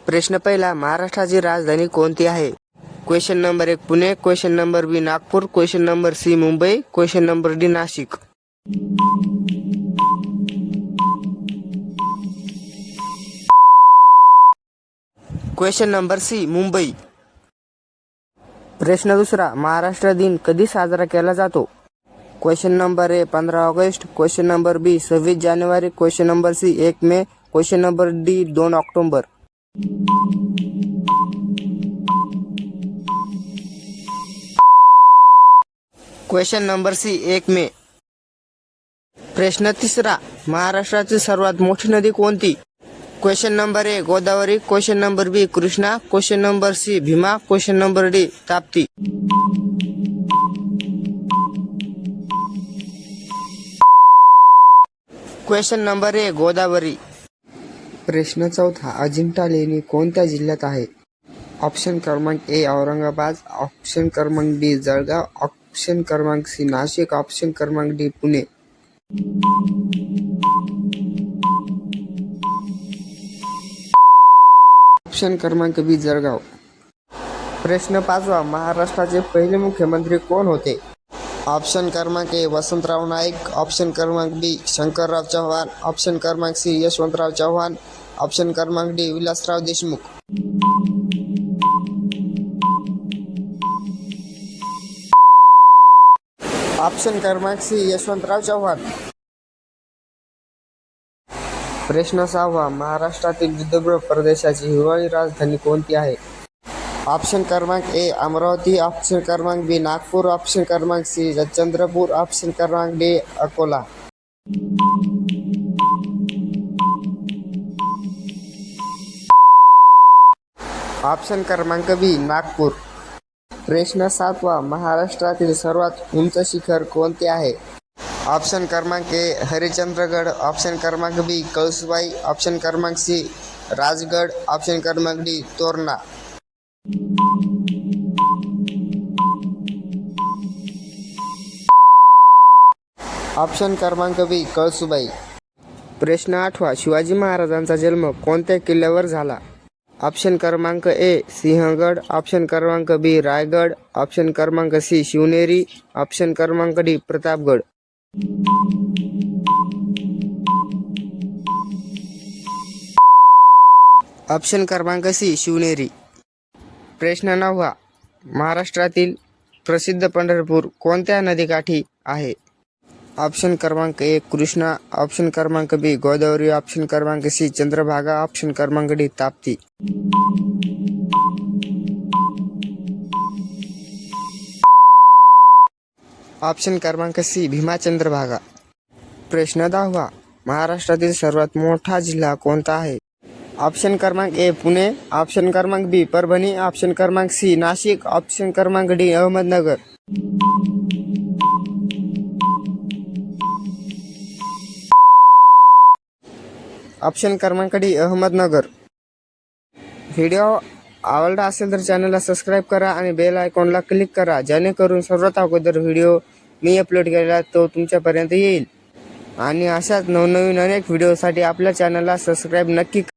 प्रश्न पहिला, महाराष्ट्राची राजधानी कोणती आहे? Question number 1 Pune, question number B Nagpur, question number C Mumbai, question number D Nashik. Question number C Mumbai. प्रश्न दुसरा, महाराष्ट्र दिन कधी साजरा केला जातो? Question number A 15 August, question number B 26 जानेवारी, question number C 1 May, question number D 2 October. Question number C 1 May. प्रश्न तिसरा, महाराष्ट्राची सर्वात मोठी नदी कोणती? Question number A Godavari, question number B Krishna, question number C Bhima, question number D Tapti. Question number A Godavari. प्रश्न चौथा, अजिंठा लेणी कोणत्या जिल्ह्यात आहे? ऑप्शन क्रमांक ए औरंगाबाद, ऑप्शन क्रमांक बी जळगाव, ऑप्शन क्रमांक सी नाशिक, ऑप्शन क्रमांक डी पुणे. ऑप्शन क्रमांक बी जळगाव. प्रश्न पाचवा, महाराष्ट्राचे पहिले मुख्यमंत्री कोण होते? ऑप्शन क्रमांक ए वसंतराव नाईक, ऑप्शन क्रमांक बी शंकरराव चव्हाण, ऑप्शन क्रमांक सी यशवंतराव चव्हाण, ऑप्शन क्रमांक डी विलासराव देशमुख. ऑप्शन क्रमांक सी यशवंतराव चव्हाण. प्रश्न सहावा, महाराष्ट्रातील विदर्भ प्रदेशाची हिवाळी राजधानी कोणती आहे? ऑप्शन क्रमांक ए अमरावती, ऑप्शन क्रमांक बी नागपूर, ऑप्शन क्रमांक सी चंद्रपूर, ऑप्शन क्रमांक डी अकोला. ऑप्शन क्रमांक बी नागपूर. प्रश्न सातवा, महाराष्ट्रातील सर्वात उंच शिखर कोणते आहे? ऑप्शन क्रमांक ए हरिश्चंद्रगड, ऑप्शन क्रमांक बी कळसुबाई, ऑप्शन क्रमांक सी राजगड, ऑप्शन क्रमांक डी तोरणा. ऑप्शन क्रमांक बी कळसुबाई. प्रश्न आठवा, शिवाजी महाराजांचा जन्म कोणत्या किल्ल्यावर झाला? ऑप्शन क्रमांक ए सिंहगड, ऑप्शन क्रमांक बी रायगड, ऑप्शन क्रमांक सी शिवनेरी, ऑप्शन क्रमांक डी प्रतापगड. ऑप्शन क्रमांक सी शिवनेरी. प्रश्न नववा, महाराष्ट्रातील प्रसिद्ध पंढरपूर कोणत्या नदीकाठी आहे? ऑप्शन क्रमांक ए कृष्णा, ऑप्शन क्रमांक बी गोदावरी, ऑप्शन क्रमांक सी चंद्रभागा, ऑप्शन क्रमांक डी ताप्ती. ऑप्शन क्रमांक सी भीमा चंद्रभागा. प्रश्न दहावा, महाराष्ट्रातील सर्वात मोठा जिल्हा कोणता आहे? ऑप्शन क्रमांक ए पुणे, ऑप्शन क्रमांक बी परभणी, ऑप्शन क्रमांक सी नाशिक, ऑप्शन क्रमांक डी अहमदनगर. ऑप्शन क्रमांक डी अहमदनगर. व्हिडिओ आवडला असेल तर चॅनलला सबस्क्राईब करा आणि बेल आयकॉनला क्लिक करा, जेणेकरून सर्वात अगोदर व्हिडिओ मी अपलोड केलेला तो तुमच्यापर्यंत येईल. आणि अशाच नवनवीन अनेक व्हिडिओसाठी आपल्या चॅनलला सबस्क्राईब नक्की